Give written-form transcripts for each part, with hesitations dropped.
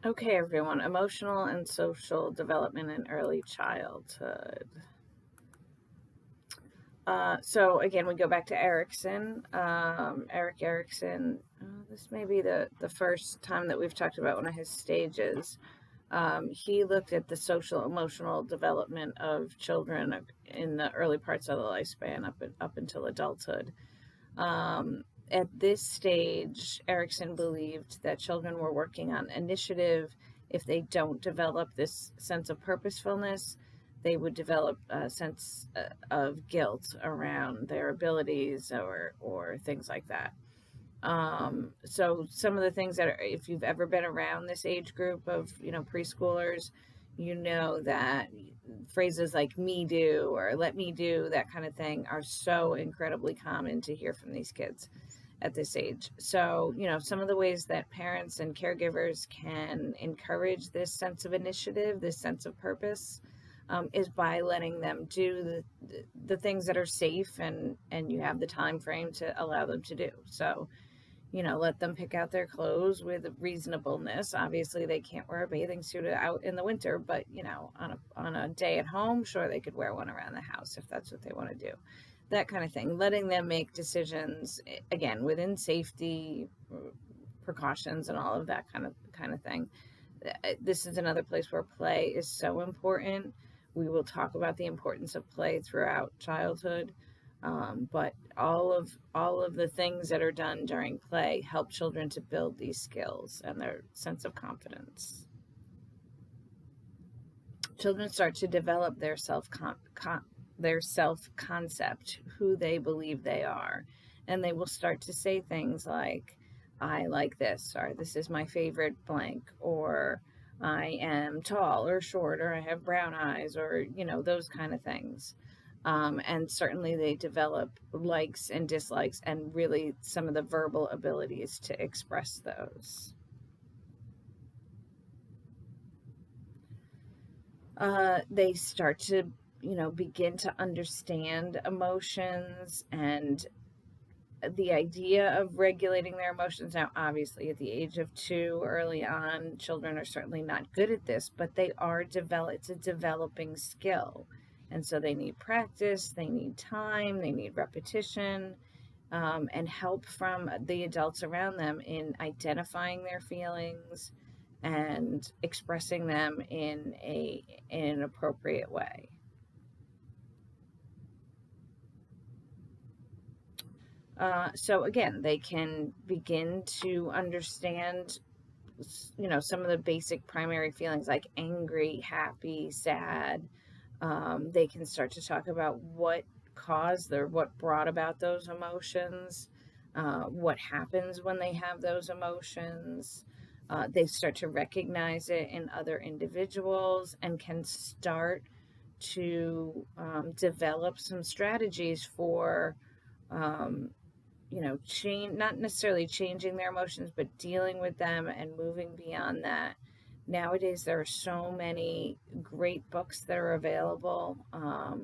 Okay, everyone, emotional and social development in early childhood. So again, we go back to Erickson, Erik Erikson. This may be the first time that we've talked about one of his stages. He looked at the social emotional development of children in the early parts of the lifespan up until adulthood. At this stage, Erickson believed that children were working on initiative. If they don't develop this sense of purposefulness, they would develop a sense of guilt around their abilities or things like that. So some of the things that are, if you've ever been around this age group of, preschoolers, you know that phrases like me do or let me do, that kind of thing, are so incredibly common to hear from these kids at this age. So, some of the ways that parents and caregivers can encourage this sense of initiative, this sense of purpose, is by letting them do the things that are safe and you have the time frame to allow them to do. So, let them pick out their clothes with reasonableness. Obviously, they can't wear a bathing suit out in the winter, but on a day at home, sure, they could wear one around the house if that's what they want to do. That kind of thing. Letting them make decisions again within safety precautions and all of that kind of thing. This is another place where play is so important. We will talk about the importance of play throughout childhood, but all of the things that are done during play help children to build these skills and their sense of confidence. Children start to develop their self concept, who they believe they are, and they will start to say things like, "I like this," or "This is my favorite blank," or "I am tall or short," or "I have brown eyes," or those kind of things. And certainly they develop likes and dislikes and really some of the verbal abilities to express those. They start to, begin to understand emotions and the idea of regulating their emotions. Now, obviously, at the age of 2, early on, children are certainly not good at this, but they are it's a developing skill. And so they need practice, they need time, they need repetition, and help from the adults around them in identifying their feelings and expressing them in an appropriate way. So again, they can begin to understand, some of the basic primary feelings like angry, happy, sad. They can start to talk about what caused or what brought about those emotions, what happens when they have those emotions. They start to recognize it in other individuals and can start to develop some strategies for um, change, not necessarily changing their emotions, but dealing with them and moving beyond that. Nowadays, there are so many great books that are available.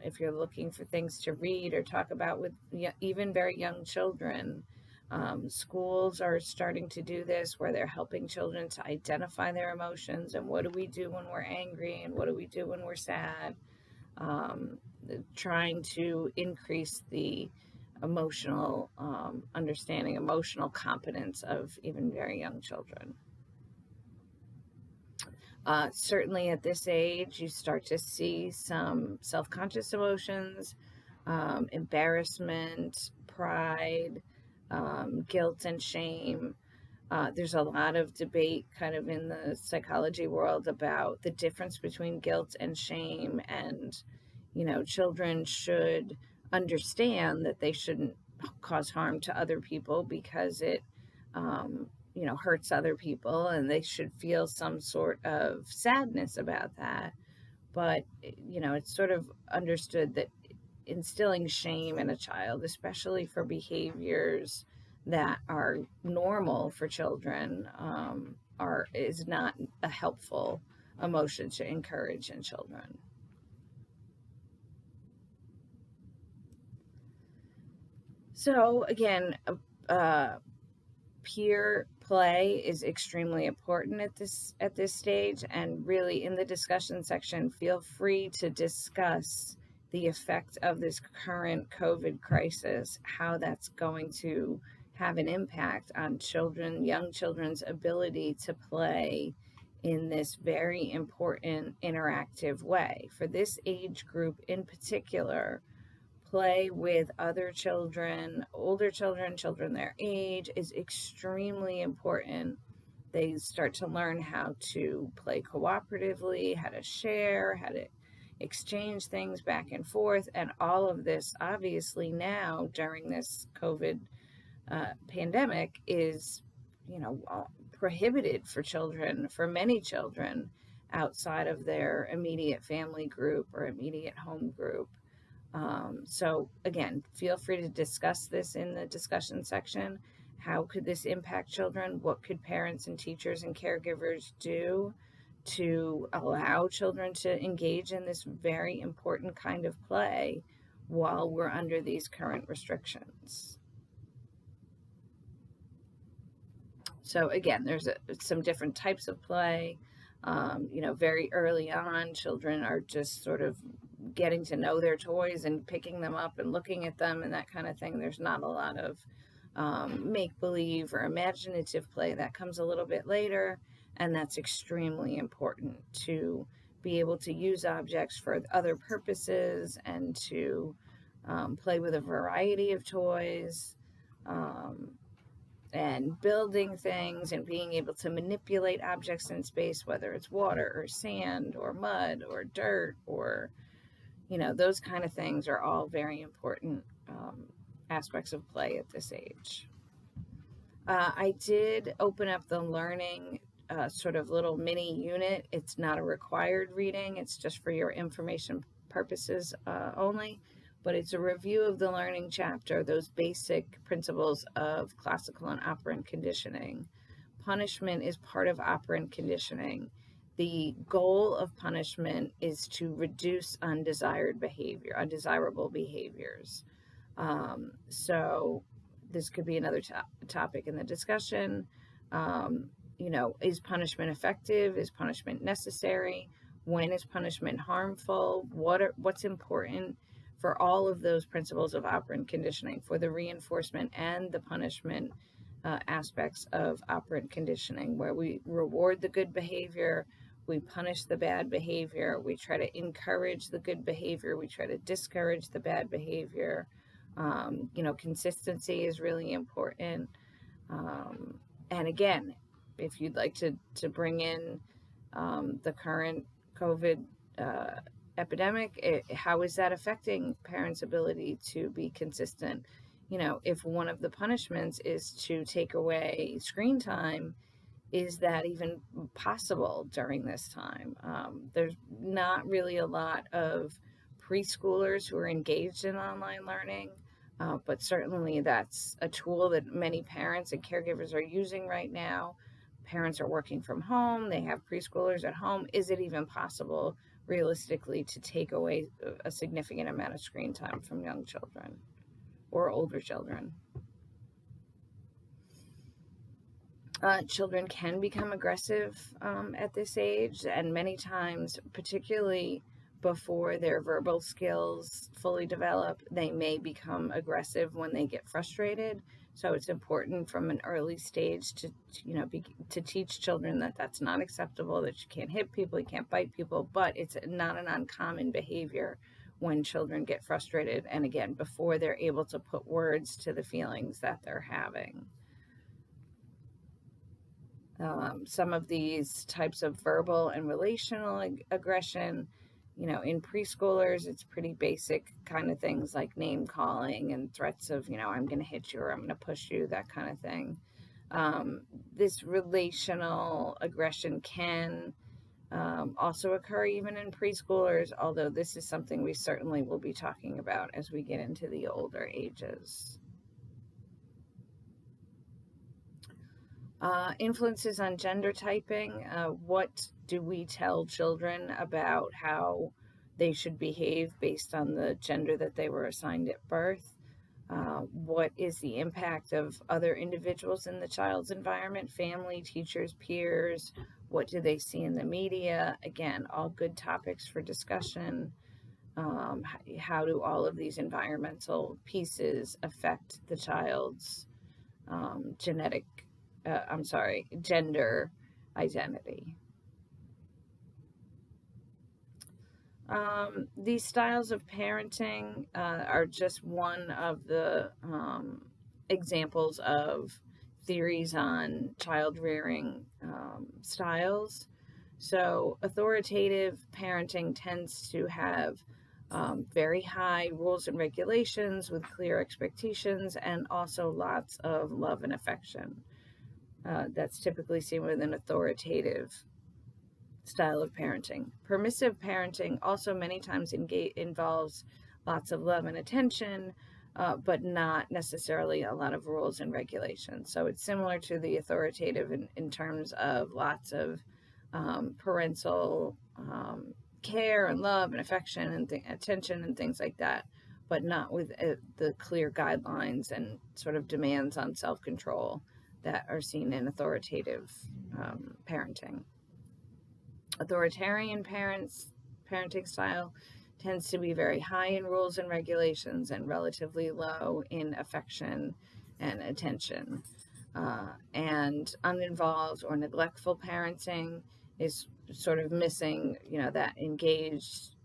If you're looking for things to read or talk about with even very young children, schools are starting to do this where they're helping children to identify their emotions and what do we do when we're angry and what do we do when we're sad. Um, Trying to increase the emotional understanding, emotional competence of even very young children. Certainly at this age, you start to see some self conscious emotions, embarrassment, pride, guilt, and shame. There's a lot of debate kind of in the psychology world about the difference between guilt and shame. And, children should understand that they shouldn't cause harm to other people because it, hurts other people, and they should feel some sort of sadness about that. But, it's sort of understood that instilling shame in a child, especially for behaviors that are normal for children, is not a helpful emotion to encourage in children. So again, uh, peer play is extremely important at this stage, and really in the discussion section, feel free to discuss the effect of this current COVID crisis, how that's going to have an impact on children, young children's ability to play in this very important interactive way. For this age group in particular, play with other children, older children, children their age is extremely important. They start to learn how to play cooperatively, how to share, how to exchange things back and forth. And all of this, obviously, now during this COVID pandemic, is, prohibited for children, for many children outside of their immediate family group or immediate home group. So again, feel free to discuss this in the discussion section. How could this impact children? What could parents and teachers and caregivers do to allow children to engage in this very important kind of play while we're under these current restrictions? So again, there's some different types of play. Very early on, children are just sort of getting to know their toys and picking them up and looking at them and that kind of thing. There's not a lot of make-believe or imaginative play. That comes a little bit later, and that's extremely important to be able to use objects for other purposes and to play with a variety of toys. And building things and being able to manipulate objects in space, whether it's water or sand or mud or dirt or, those kind of things are all very important aspects of play at this age. I did open up the learning sort of little mini unit. It's not a required reading. It's just for your information purposes only. But it's a review of the learning chapter, those basic principles of classical and operant conditioning. Punishment is part of operant conditioning. The goal of punishment is to reduce undesirable behaviors. So this could be another topic in the discussion. Is punishment effective? Is punishment necessary? When is punishment harmful? What's important for all of those principles of operant conditioning, for the reinforcement and the punishment aspects of operant conditioning, where we reward the good behavior, we punish the bad behavior, we try to encourage the good behavior, we try to discourage the bad behavior. Consistency is really important. And again, if you'd like to bring in the current COVID epidemic, how is that affecting parents' ability to be consistent? If one of the punishments is to take away screen time, is that even possible during this time? There's not really a lot of preschoolers who are engaged in online learning, but certainly that's a tool that many parents and caregivers are using right now. Parents are working from home, they have preschoolers at home. Is it even possible realistically to take away a significant amount of screen time from young children or older children? Children can become aggressive at this age, and many times, particularly before their verbal skills fully develop, they may become aggressive when they get frustrated. So it's important from an early stage to teach children that that's not acceptable, that you can't hit people, you can't bite people, but it's not an uncommon behavior when children get frustrated, and again, before they're able to put words to the feelings that they're having. Some of these types of verbal and relational aggression, in preschoolers, it's pretty basic kind of things like name calling and threats of, I'm going to hit you or I'm going to push you, that kind of thing. This relational aggression can also occur even in preschoolers, although this is something we certainly will be talking about as we get into the older ages. Influences on gender typing. What do we tell children about how they should behave based on the gender that they were assigned at birth? What is the impact of other individuals in the child's environment, family, teachers, peers? What do they see in the media? Again, all good topics for discussion. How do all of these environmental pieces affect the child's gender identity? These styles of parenting are just one of the examples of theories on child rearing styles. So, authoritative parenting tends to have very high rules and regulations with clear expectations and also lots of love and affection. That's typically seen with an authoritative style of parenting. Permissive parenting also many times involves lots of love and attention, but not necessarily a lot of rules and regulations. So it's similar to the authoritative in terms of lots of parental care and love and affection and attention and things like that, but not with the clear guidelines and sort of demands on self-control that are seen in authoritative parenting. Authoritarian parenting style tends to be very high in rules and regulations and relatively low in affection and attention. And uninvolved or neglectful parenting is sort of missing, that engaged,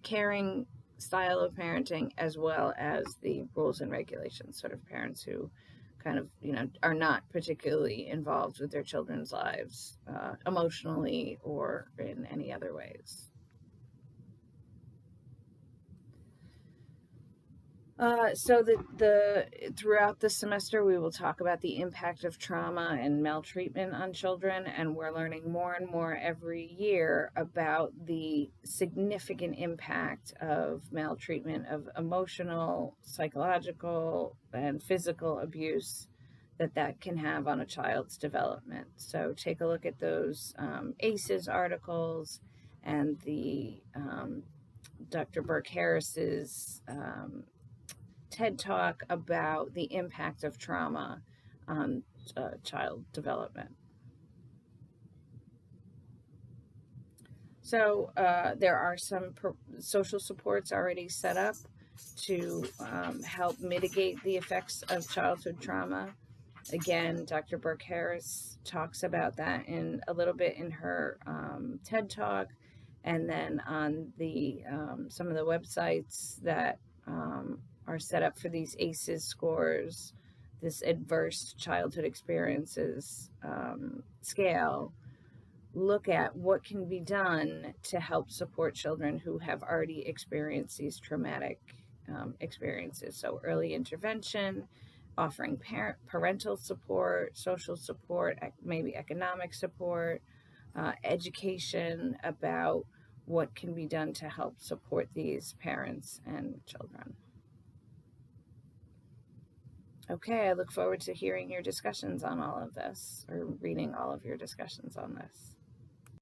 caring style of parenting, as well as the rules and regulations, sort of parents who kind of, are not particularly involved with their children's lives emotionally or in any other ways. So the throughout the semester, we will talk about the impact of trauma and maltreatment on children, and we're learning more and more every year about the significant impact of maltreatment, of emotional, psychological, and physical abuse that can have on a child's development. So take a look at those ACEs articles and the Dr. Burke Harris's TED Talk about the impact of trauma on child development. So there are some social supports already set up to help mitigate the effects of childhood trauma. Again, Dr. Burke Harris talks about that in a little bit in her TED Talk, and then on the some of the websites that are set up for these ACEs scores, this adverse childhood experiences scale. Look at what can be done to help support children who have already experienced these traumatic experiences. So early intervention, offering parental support, social support, maybe economic support, education about what can be done to help support these parents and children. Okay, I look forward to hearing your discussions on all of this, or reading all of your discussions on this.